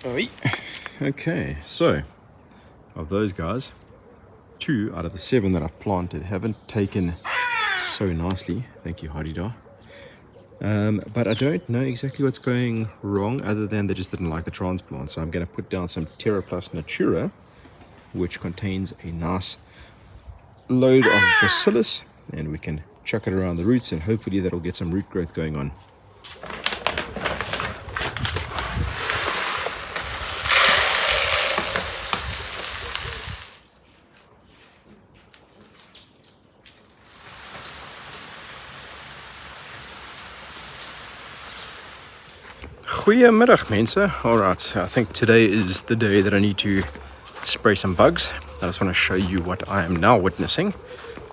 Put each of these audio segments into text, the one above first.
Oi. Okay, so of those guys, 2 out of the 7 that I've planted haven't taken so nicely. Thank you, Harida. But I don't know exactly what's going wrong other than they just didn't like the transplant. So I'm going to put down some Terra Plus Natura, which contains a nice load of bacillus, and we can chuck it around the roots and hopefully that'll get some root growth going on. Goedemiddag mensen. Alright, I think today is the day that I need to spray some bugs. I just want to show you what I am now witnessing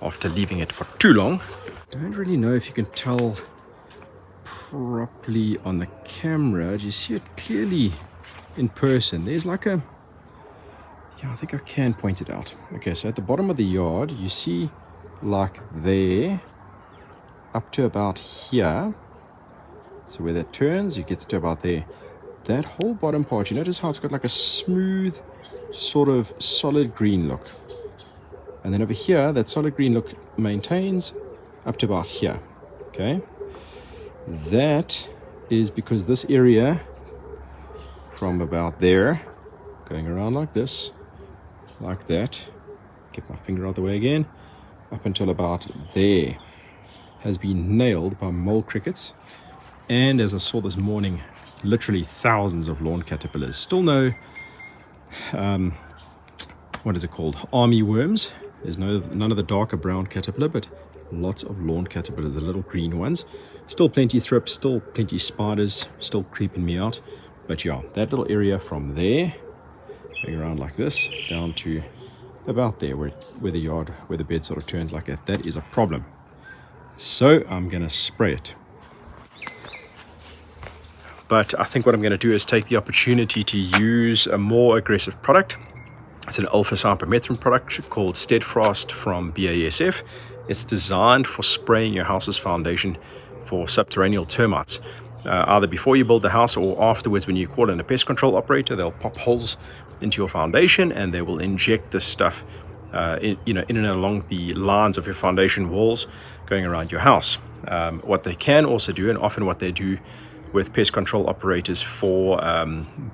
after leaving it for too long. I don't really know if you can tell properly on the camera. Do you see it clearly in person? There's like a... Yeah, I think I can point it out. Okay, so at the bottom of the yard, you see like there, up to about here. So where that turns, it gets to about there. That whole bottom part, you notice how it's got like a smooth, sort of solid green look. And then over here, that solid green look maintains up to about here. Okay? That is because this area, from about there, going around like this, like that, get my finger out of the way again, up until about there, has been nailed by mole crickets. And as I saw this morning, literally thousands of lawn caterpillars. Still no, what is it called? Army worms. There's none of the darker brown caterpillar, but lots of lawn caterpillars, the little green ones. Still plenty thrips, still plenty spiders, still creeping me out. But yeah, that little area from there, going around like this, down to about there, where the bed sort of turns like that, that is a problem. So I'm going to spray it. But I think what I'm going to do is take the opportunity to use a more aggressive product. It's an alpha-cypermethrin product called Steadfast from BASF. It's designed for spraying your house's foundation for subterranean termites. Either before you build the house or afterwards when you call in a pest control operator, they'll pop holes into your foundation and they will inject this stuff in and along the lines of your foundation walls going around your house. What they can also do, and often what they do with pest control operators for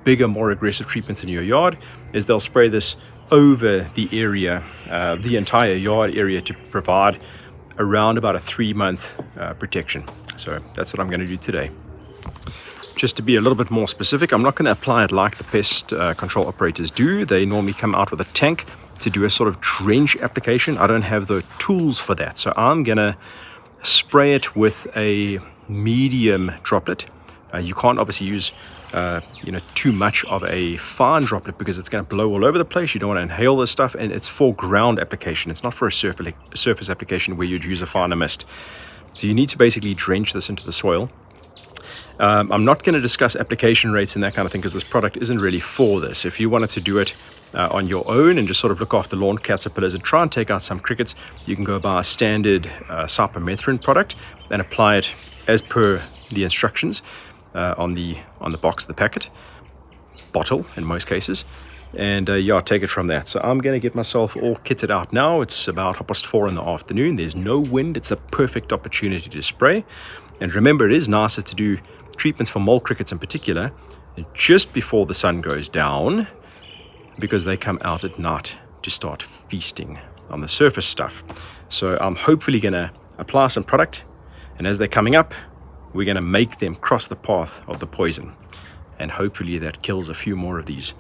bigger, more aggressive treatments in your yard, is they'll spray this over the area, the entire yard area, to provide around about a 3-month protection. So that's what I'm going to do today. Just to be a little bit more specific, I'm not going to apply it like the pest control operators do. They normally come out with a tank to do a sort of drench application. I don't have the tools for that, so I'm going to spray it with a medium droplet. You can't obviously use too much of a fine droplet because it's going to blow all over the place. You don't want to inhale this stuff, and it's for ground application. It's not for a surface application where you'd use a finer mist. So you need to basically drench this into the soil. I'm not going to discuss application rates and that kind of thing because this product isn't really for this. If you wanted to do it on your own and just sort of look after lawn caterpillars and try and take out some crickets, you can go buy a standard cypermethrin product and apply it as per the instructions on the box of the packet, bottle in most cases, and take it from that. So I'm going to get myself all kitted out now. It's about 4:30 in the afternoon. There's no wind. It's a perfect opportunity to spray. And remember, it is nicer to do treatments for mole crickets in particular just before the sun goes down, because they come out at night to start feasting on the surface stuff. So I'm hopefully going to apply some product, and as they're coming up, we're going to make them cross the path of the poison, and hopefully that kills a few more of these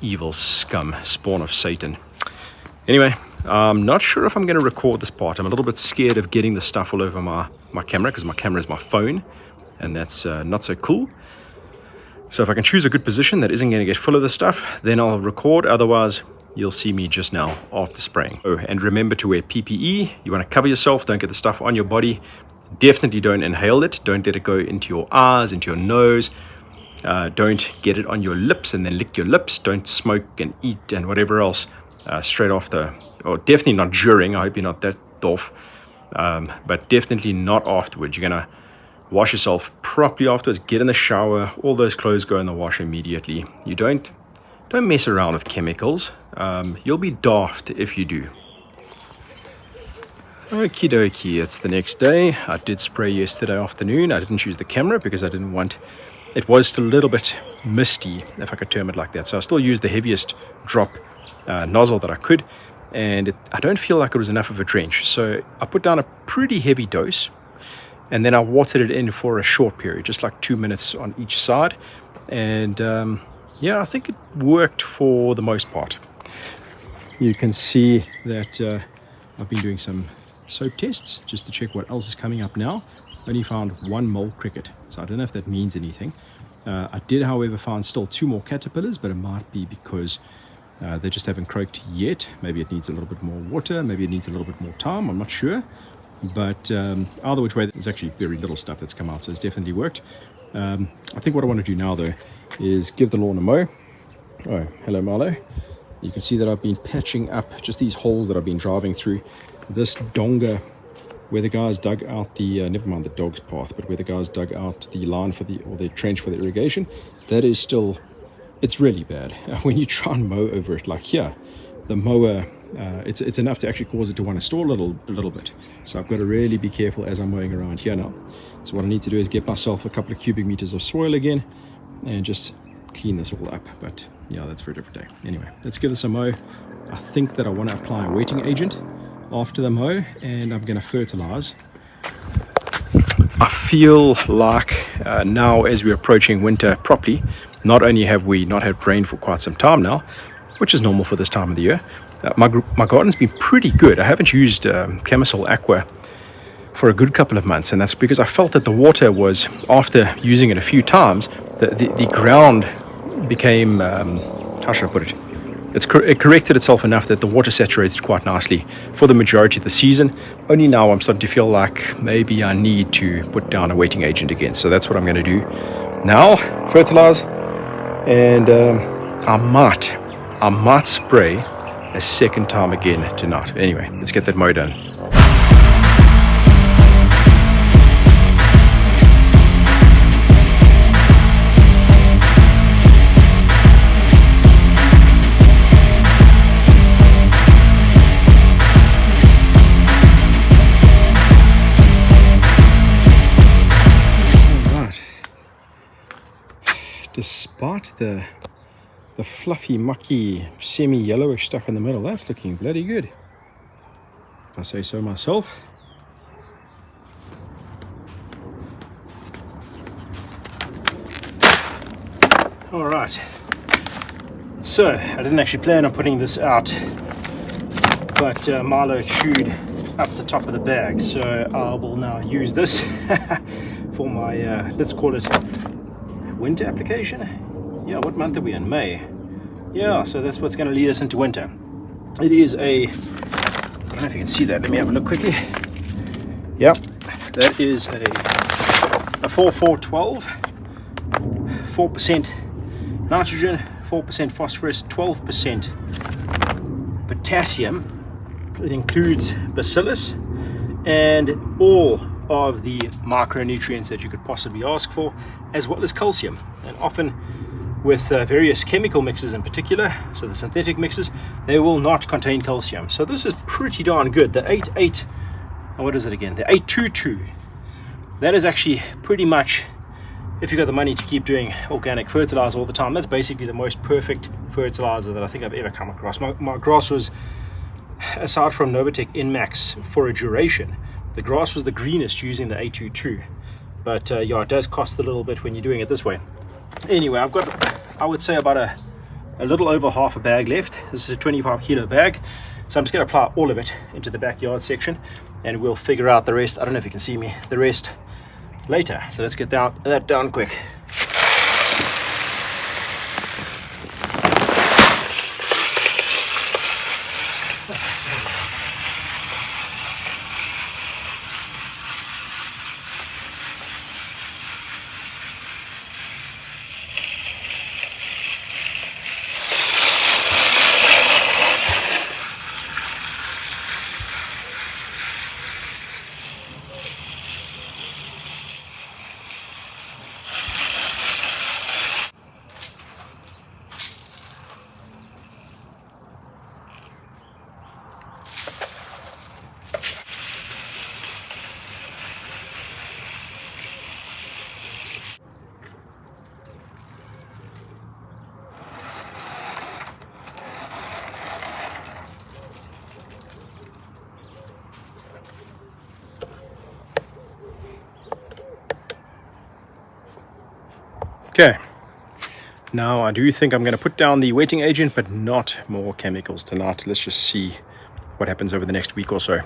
evil scum, spawn of Satan. Anyway, I'm not sure if I'm going to record this part. I'm a little bit scared of getting the stuff all over my camera, because my camera is my phone, and that's not so cool. So if I can choose a good position that isn't going to get full of this stuff, then I'll record. Otherwise, you'll see me just now after spraying. Oh, and remember to wear PPE. You want to cover yourself. Don't get the stuff on your body. Definitely don't inhale it. Don't let it go into your eyes, into your nose. Don't get it on your lips and then lick your lips. Don't smoke and eat and whatever else straight after, or definitely not during. I hope you're not that doof, but definitely not afterwards. You're gonna Wash yourself properly afterwards. Get in the shower. All those clothes go in the wash immediately. You don't mess around with chemicals. You'll be daft if you do. Okie dokie, it's the next day. I did spray yesterday afternoon. I didn't use the camera because I didn't want, it was still a little bit misty, if I could term it like that. So I still used the heaviest drop nozzle that I could, and I don't feel like it was enough of a drench. So I put down a pretty heavy dose, and then I watered it in for a short period, just like 2 minutes on each side. And yeah, I think it worked for the most part. You can see that I've been doing some soap tests just to check what else is coming up now. Only found one mole cricket, so I don't know if that means anything. I did, however, find still 2 more caterpillars, but it might be because they just haven't croaked yet. Maybe it needs a little bit more water, maybe it needs a little bit more time, I'm not sure. But either which way, there's actually very little stuff that's come out, so it's definitely worked. I think what I want to do now, though, is give the lawn a mow. Oh, hello, Marlo. You can see that I've been patching up just these holes that I've been driving through. This donga, where the guys dug out the, never mind the dog's path, but where the guys dug out the line for the trench for the irrigation, that is still, it's really bad. When you try and mow over it, like here, the mower, it's enough to actually cause it to want to stall a little bit. So I've got to really be careful as I'm mowing around here now. So what I need to do is get myself a couple of cubic meters of soil again and just clean this all up. But yeah, that's for a different day. Anyway, let's give this a mow. I think that I want to apply a wetting agent after the mow, and I'm going to fertilize. I feel like now, as we're approaching winter properly, not only have we not had rain for quite some time now, which is normal for this time of the year, my garden's been pretty good. I haven't used Camisol Aqua for a good couple of months, and that's because I felt that the water was, after using it a few times, the ground became, how should I put it? It corrected itself enough that the water saturated quite nicely for the majority of the season. Only now I'm starting to feel like maybe I need to put down a wetting agent again. So that's what I'm going to do now, fertilize, and I might spray a second time again tonight. Anyway, let's get that mow done. Despite the fluffy, mucky, semi-yellowish stuff in the middle, that's looking bloody good, if I say so myself. All right, so I didn't actually plan on putting this out, but Marlo chewed up the top of the bag, so I will now use this for my, let's call it winter application. Yeah, what month are we in? May. Yeah, so that's what's going to lead us into winter. It is a, I don't know if you can see that, let me have a look quickly. Yep, that is a 4412, 4% nitrogen, 4% phosphorus, 12% potassium. It includes bacillus and all of the micronutrients that you could possibly ask for, as well as calcium. And often with various chemical mixes in particular, so the synthetic mixes, they will not contain calcium. So this is pretty darn good. The 88, what is it again? The 822. That is actually pretty much, if you've got the money to keep doing organic fertilizer all the time, that's basically the most perfect fertilizer that I think I've ever come across. My grass was, aside from Novatec Inmax for a duration, the grass was the greenest using the 822. But yeah, it does cost a little bit when you're doing it this way. Anyway, I've got, I would say, about a little over half a bag left. This is a 25 kilo bag. So I'm just going to apply all of it into the backyard section, and we'll figure out the rest. I don't know if you can see me, the rest later. So let's get that down quick. Now I do think I'm going to put down the wetting agent, but not more chemicals tonight. Let's just see what happens over the next week or so.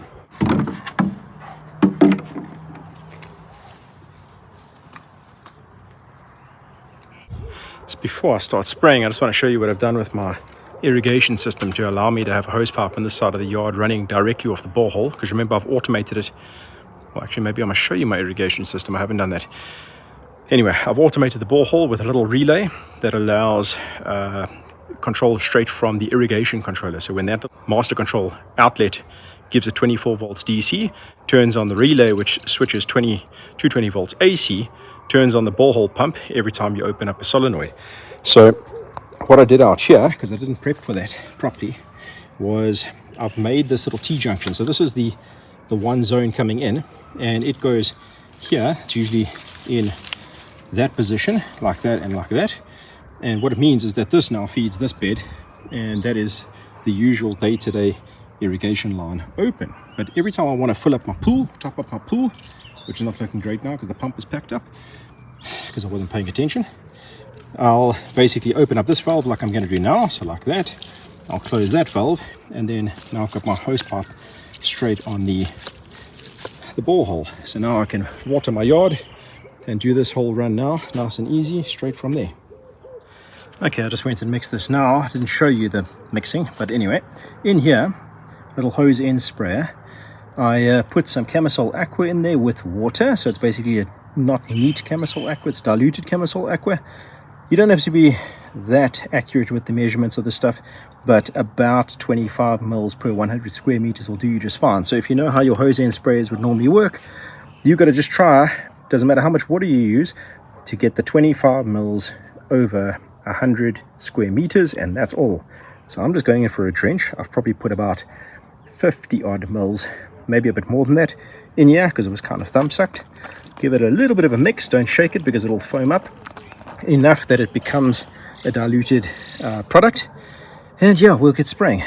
So before I start spraying, I just want to show you what I've done with my irrigation system to allow me to have a hose pipe on this side of the yard running directly off the borehole, because remember I've automated it. Well, actually maybe I'm going to show you my irrigation system. I haven't done that. Anyway, I've automated the borehole with a little relay that allows control straight from the irrigation controller. So when that master control outlet gives it 24 volts DC, turns on the relay which switches 220 volts AC, turns on the borehole pump every time you open up a solenoid. So what I did out here, because I didn't prep for that properly, was I've made this little T-junction. So this is the one zone coming in, and it goes here. It's usually in that position, like that and like that. And what it means is that this now feeds this bed, and that is the usual day-to-day irrigation line open. But every time I want to fill up my pool, top up my pool, which is not looking great now because the pump is packed up because I wasn't paying attention, I'll basically open up this valve like I'm going to do now. So like that, I'll close that valve, and then now I've got my hose pipe straight on the borehole. So now I can water my yard and do this whole run now, nice and easy, straight from there. Okay, I just went and mixed this now. I didn't show you the mixing, but anyway, in here, little hose end sprayer, I put some Camisol Aqua in there with water. So it's basically a not neat Camisol Aqua, it's diluted Camisol Aqua. You don't have to be that accurate with the measurements of this stuff, but about 25 mils per 100 square meters will do you just fine. So if you know how your hose end sprayers would normally work, you've got to just try, doesn't matter how much water you use, to get the 25 mils over 100 square meters, and that's all. So I'm just going in for a drench. I've probably put about 50 odd mils, maybe a bit more than that, in here because it was kind of thumb sucked. Give it a little bit of a mix, don't shake it because it'll foam up enough that it becomes a diluted product, and yeah, we'll get spraying.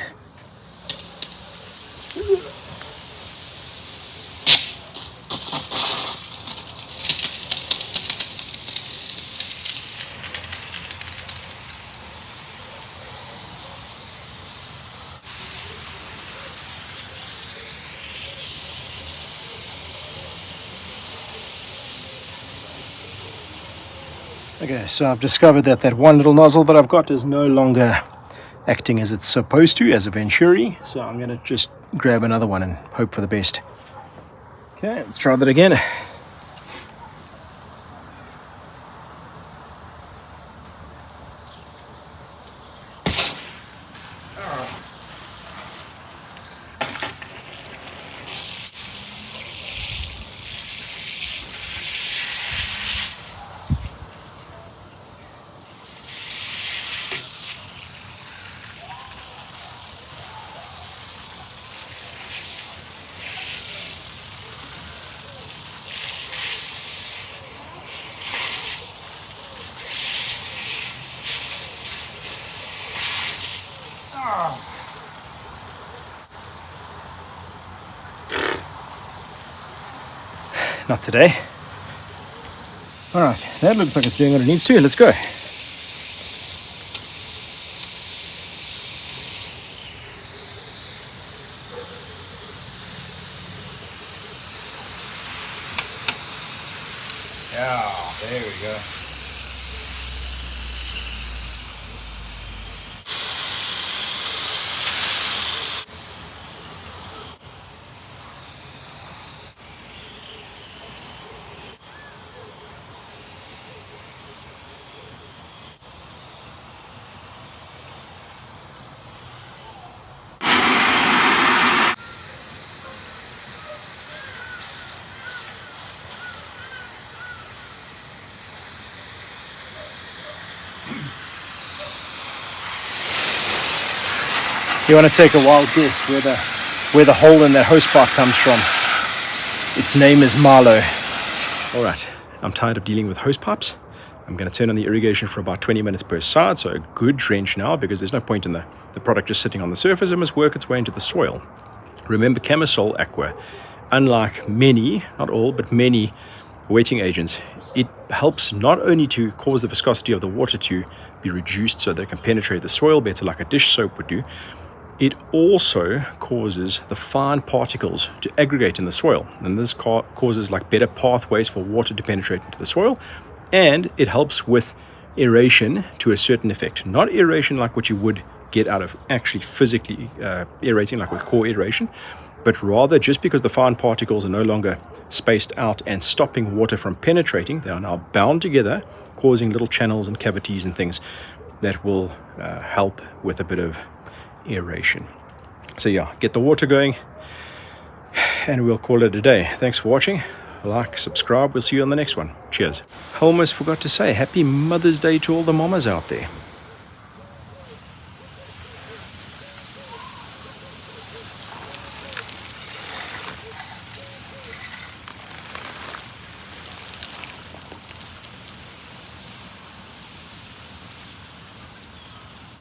Okay, so I've discovered that that one little nozzle that I've got is no longer acting as it's supposed to, as a Venturi. So I'm going to just grab another one and hope for the best. Okay, let's try that again. Not today. All right, that looks like it's doing what it needs to. Let's go. Yeah, there we go. You want to take a wild guess where the hole in that hose pipe comes from? Its name is Marlow. All right, I'm tired of dealing with hose pipes. I'm going to turn on the irrigation for about 20 minutes per side, so a good drench now, because there's no point in the product just sitting on the surface. It must work its way into the soil. Remember, Camisol Aqua, unlike many, not all, but many wetting agents, it helps not only to cause the viscosity of the water to be reduced so that it can penetrate the soil better like a dish soap would do, it also causes the fine particles to aggregate in the soil, and this causes like better pathways for water to penetrate into the soil, and it helps with aeration to a certain effect. Not aeration like what you would get out of actually physically aerating like with core aeration, but rather just because the fine particles are no longer spaced out and stopping water from penetrating, they are now bound together, causing little channels and cavities and things that will help with a bit of aeration. So yeah, get the water going, and we'll call it a day. Thanks for watching. Like, subscribe. We'll see you on the next one. Cheers. I almost forgot to say happy Mother's Day to all the mamas out there.